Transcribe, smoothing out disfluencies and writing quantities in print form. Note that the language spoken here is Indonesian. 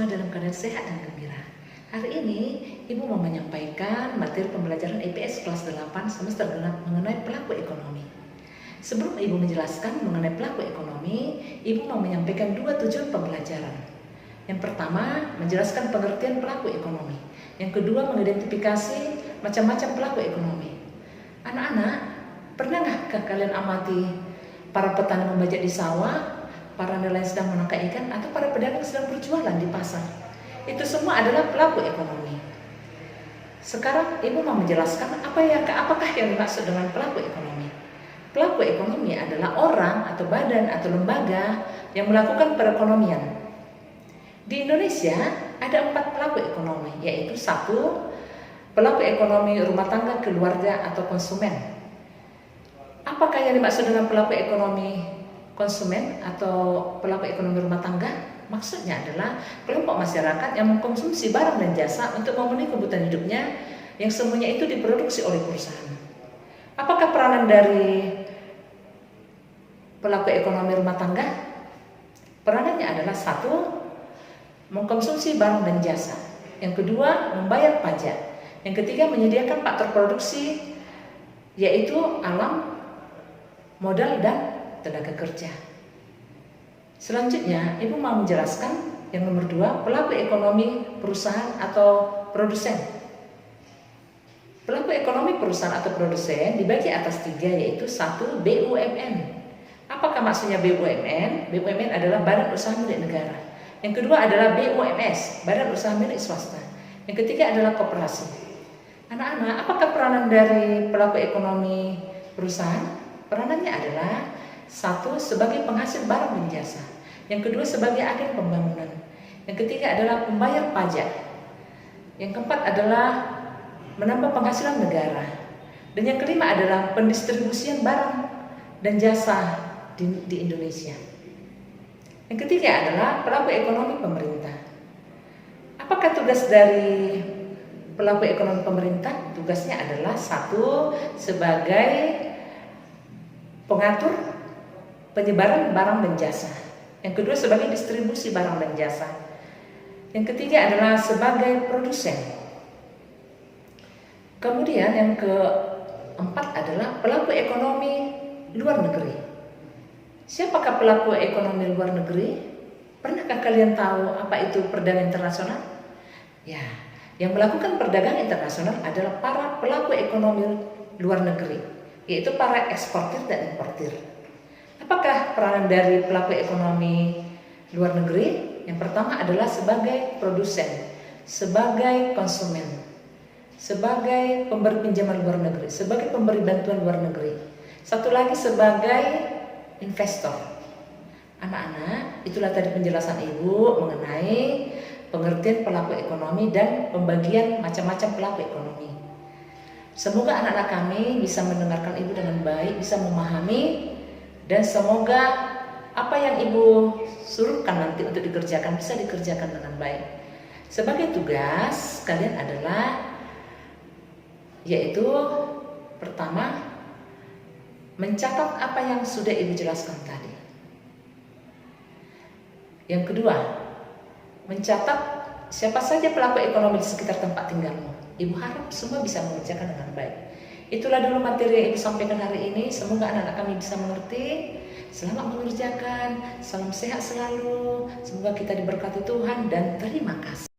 semua dalam keadaan sehat dan gembira. Hari ini Ibu mau menyampaikan materi pembelajaran IPS kelas 8 semester genap mengenai pelaku ekonomi. Sebelum Ibu menjelaskan mengenai pelaku ekonomi, Ibu mau menyampaikan dua tujuan pembelajaran. Yang pertama, menjelaskan pengertian pelaku ekonomi. Yang kedua, mengidentifikasi macam-macam pelaku ekonomi. Anak-anak, pernah nggak kalian amati para petani membajak di sawah, para nelayan sedang menangkap ikan, atau para pedagang sedang berjualan di pasar? Itu semua adalah pelaku ekonomi. Sekarang Ibu mau menjelaskan apakah yang dimaksud dengan pelaku ekonomi. Pelaku ekonomi adalah orang atau badan atau lembaga yang melakukan perekonomian. Di Indonesia ada 4 pelaku ekonomi, yaitu 1. Pelaku ekonomi rumah tangga, keluarga atau konsumen. Apakah yang dimaksud dengan pelaku ekonomi konsumen atau pelaku ekonomi rumah tangga? Maksudnya adalah kelompok masyarakat yang mengkonsumsi barang dan jasa untuk memenuhi kebutuhan hidupnya yang semuanya itu diproduksi oleh perusahaan. Apakah peranan dari pelaku ekonomi rumah tangga? Peranannya adalah 1. Mengkonsumsi barang dan jasa. Yang kedua, membayar pajak. Yang ketiga, menyediakan faktor produksi, yaitu alam, modal, dan tenaga kerja. Selanjutnya, Ibu mau menjelaskan yang nomor 2, pelaku ekonomi perusahaan atau produsen. Pelaku ekonomi perusahaan atau produsen dibagi atas 3, yaitu 1. BUMN. Apakah maksudnya BUMN? BUMN adalah badan usaha milik negara. Yang kedua adalah BUMS, badan usaha milik swasta. Yang ketiga adalah koperasi. Anak-anak, apakah peranan dari pelaku ekonomi perusahaan? Peranannya adalah 1. Sebagai penghasil barang dan jasa. Yang kedua, sebagai agen pembangunan. Yang ketiga adalah pembayar pajak. Yang keempat adalah menambah penghasilan negara. Dan yang kelima adalah pendistribusian barang dan jasa di Indonesia. Yang ketiga adalah pelaku ekonomi pemerintah. Apakah tugas dari pelaku ekonomi pemerintah? Tugasnya adalah 1. Sebagai pengatur penyebaran barang dan jasa. Yang kedua, sebagai distribusi barang dan jasa. Yang ketiga adalah sebagai produsen. Kemudian yang keempat adalah pelaku ekonomi luar negeri. Siapakah pelaku ekonomi luar negeri? Pernahkah kalian tahu apa itu perdagangan internasional? Ya, yang melakukan perdagangan internasional adalah para pelaku ekonomi luar negeri, yaitu para eksportir dan importir. Apakah peranan dari pelaku ekonomi luar negeri? Yang pertama adalah sebagai produsen, sebagai konsumen, sebagai pemberi pinjaman luar negeri, sebagai pemberi bantuan luar negeri. Satu lagi sebagai investor. Anak-anak, itulah tadi penjelasan Ibu mengenai pengertian pelaku ekonomi dan pembagian macam-macam pelaku ekonomi. Semoga anak-anak kami bisa mendengarkan Ibu dengan baik, bisa memahami, dan semoga apa yang Ibu suruhkan nanti untuk dikerjakan bisa dikerjakan dengan baik. Sebagai tugas kalian adalah yaitu pertama, mencatat apa yang sudah Ibu jelaskan tadi. Yang kedua, mencatat siapa saja pelaku ekonomi di sekitar tempat tinggalmu. Ibu harap semua bisa mengerjakan dengan baik. Itulah dulu materi yang Ibu sampaikan hari ini. Semoga anak-anak kami bisa mengerti. Selamat mengerjakan. Salam sehat selalu. Semoga kita diberkati Tuhan dan terima kasih.